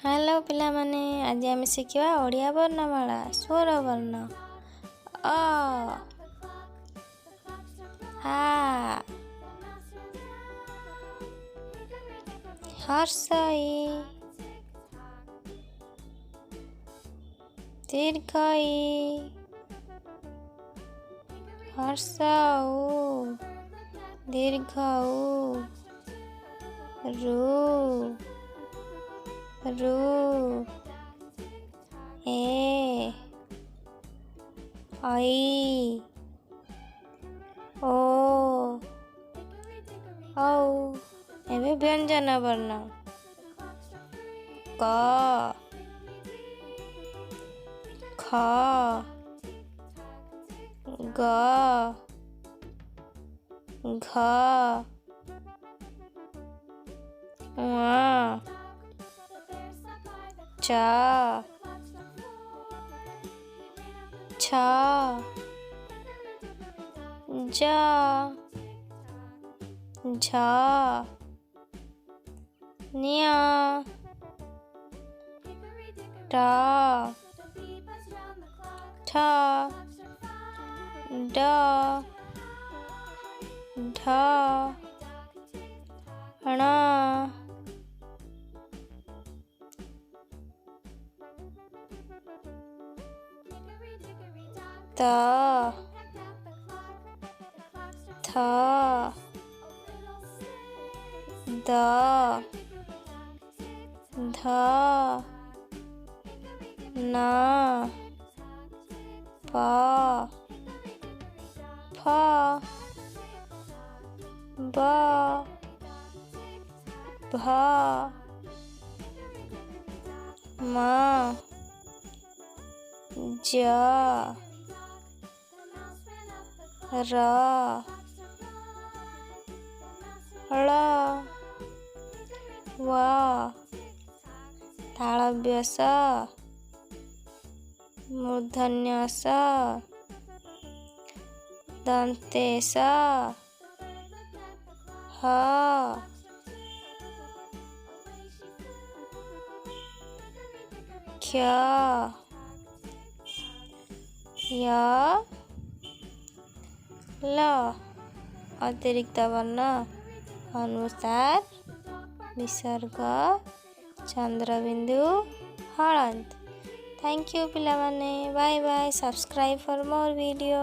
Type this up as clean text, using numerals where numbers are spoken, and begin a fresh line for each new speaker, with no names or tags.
Hello पिला माने आज आम शिखा ओडिया वर्णमाला स्वर वर्ण अ आ हर्षई दीर्घई हर्षऊ दीर्घऊ रू रू ए आई ओ औ एवं व्यंजन वर्ण क ख ग घ ङ च छ ज झ न्य ट ठ ड ढ ण त थ द ध न प फ ब भ म ज र ळ व तालव्य स मूर्धन्य स दन्ते स ह क्ष य ल अतिरिक्त वर्ण अनुसार विसर्ग चंद्रबिंदु हलंत। थैंक यू पिला माने bye bye subscribe for more video.